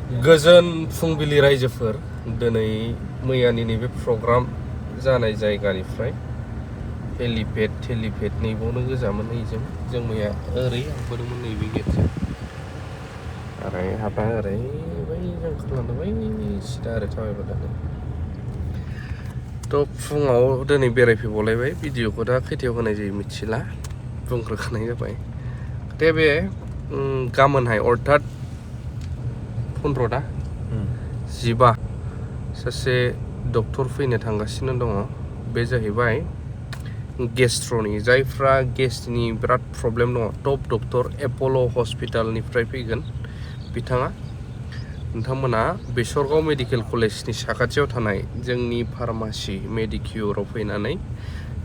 गोजोन फुंबिलि रायजोफोर दिनै मैयानि नैबे प्रग्राम जानाय जायगानिफ्राय हेलिपेड नैबावनो गोजामोन जों मैया ओरै हाबबोदोंमोन नैबे गेटजों ओरै हाबना ओरै बै जों खालामदों बै सिदा ओरै थाबायबोदों थ' फुङाव दिनै बेरायफैबावलायबाय भिडिअखौ दा खैथायाव होनाय जायो मिथिला बुंग्रोखानाय जाबाय दे बे गाबोनहाय अर्थात 15 15 सासे डक्टर फैनो थांगासिनो दङ बे जाहैबाय गेस्ट्र'नि जायफ्रा गेसनि बिराद प्रब्लेम दङ टप डक्टर एप'ल' हस्पिटालनिफ्राय फैगोन बिथाङा नोंथांमोना बेसरगाव मेडिकेल कलेजनि साखाथियाव थानाय जोंनि फार्मासि मेडिकिउराव फैनानै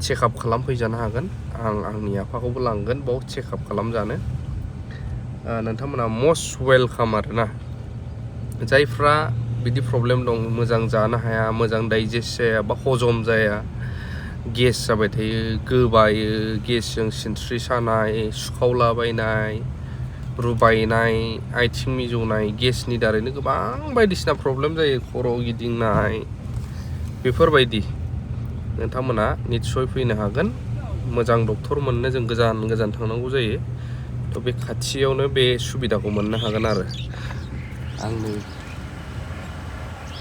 चेकआप खालामफैजानो हागोन आं आंनि आफाखौबो लांगोन बाव चेकआप खालामजानो नोंथांमोना मस्ट वेलकाम आरोना जायफ्रा बिदि प्रब्लेम दं मोजां जानो हाया मोजां डाइजेस्ट जाया बा हजम जाया गेस जाबाय थायो गोबायो गेसजों सिनस्रि सानाय सुखावलाबायनाय रुबायनाय आथिं मिजौनाय गेसनि दारैनो गोबां बायदिसिना प्रब्लेम जायो खर' गिदिंनाय बेफोरबायदि नोंथांमोना निस्सय फैनो हागोन मोजां डक्टर मोननो जों गोजान थांनांगौ जायो थ' बे खाथियावनो बे सुबिदाखौ मोननो हागोन आरो आंनि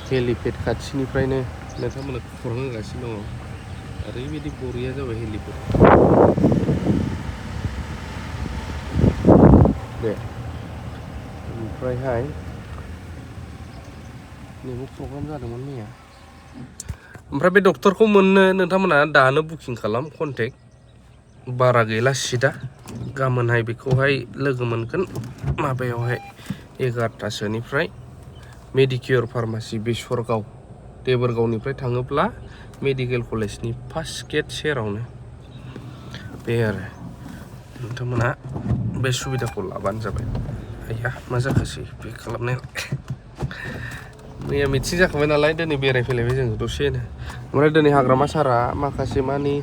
हेलिपेड खाथिनिफ्रायनो नोंथांमोना खौरां होगासिनो दङ ओरैबायदि बरिया जाबाय हेलिपेड दे ओमफ्रायहाय नैबो प्रग्राम जादोंमोन मैया ओमफ्राय बे डक्टरखौ मोननो नोंथांमोना दानो बुकिं खालाम कन्टेक्ट बारा गैला सिदा गाबोनहाय बेखौहाय लोगो मोनगोन माबायावहाय 11टासोनिफ्राय मेडिकिउर फार्मासि बेसरगाव देबोरगावनिफ्राय थाङोब्ला मेडिकेल कलेजनि फार्स्ट गेट सेरावनो बे आरो नोंथांमोना बे सुबिदाखौ लाबानो जाबाय आया मा जाखासै बे खालामनायाव मैया मिथिं जाखाबाय नालाय दिनै बेरायफैलायबाय जों दसेनो ओमफ्राय दिनै हाग्रामा सारा माखासे मानि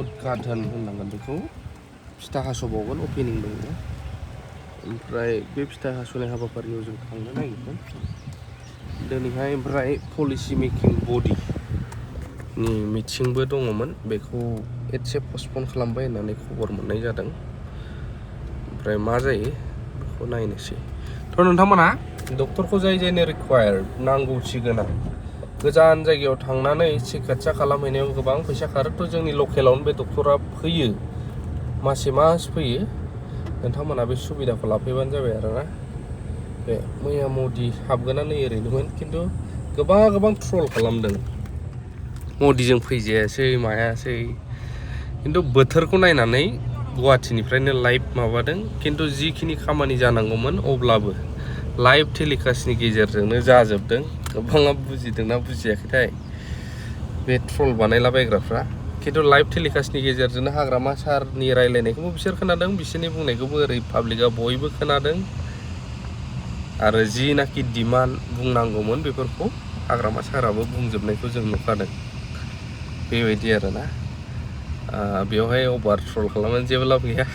उद्घाटन होननांगोन बेखौ फिथा हास'बावगोन अपेनिं दङ ओमफ्राय बे फिथा हास'नाय हाबाफारियाव जों थांनो नागिरदों दिनैहाय ओमफ्राय पलिसि मेकिं बडिनि मिटिंबो दङमोन बेखौ एसे पस्टपन खालामबाय होननानै खबर मोननाय जादों ओमफ्राय मा जायो बेखौ नायनोसै थ' नोंथांमोना डक्टरखौ जायनो रिक्वायार्ड नांगौथि गोनां गोजान जायगायाव थांनानै सिकित्सा खालामहैनायाव गोबां फैसा खारोथ' जोंनि लकेलावनो बे डक्टरा फैयो मासे मास फैयो नोंथांमोना बे सुबिदाखौ लाफैबानो जाबाय आरोना बे मैया मदि हाबगोनानै ओरैनोमोन खिन्थु गोबां ट्रल खालामदों मदिजों फैजायासै मायासै खिन्थु बोथोरखौ नायनानै गुवाहाटीनिफ्रायनो लाइभ माबादों खिन्थु जिखिनि खामानि जानांगौमोन अब्लाबो लाइभ टेलिकास्टनि गेजेरजोंनो जाजोबदों गोबाङा बुजिदोंना बुजियाखैथाय बे ट्रल बानायलाबायग्राफ्रा खिन्थु लाइभ टेलिकास्टनि गेजेरजोंनो हाग्रामा सारनि रायलायनायखौबो बिसोर खोनादों बिसोरनि बुंनायखौबो ओरै पाब्लिकआ बयबो खोनादों आरो जिनाखि डिमान्ड बुंनांगौमोन बेफोरखौ हाग्रामा साराबो बुंजोबनायखौ जों नुखादों बेबायदि आरोना बेवहाय अभार ट्रल खालामनानै जेबो लाब गैया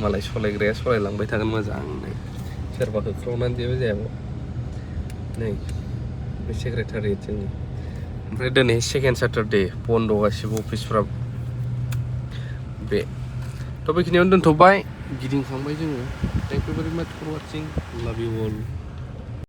मालाय सलायग्राया सलायलांबाय थागोन मोजांनो सोरबा होख्रावनानै जेबो जायाबो नै बे सेक्रेटारियेट जोंनि ओमफ्राय दिनै सेकेन्ड सेटारडे बन्द' गासिबो अफिसफ्रा बे थ' बेखिनियावनो दोनथ'बाय गिदिंखांबाय जोङो थेंक इउ भेरि माच फर वाचिं लाभ इउ अल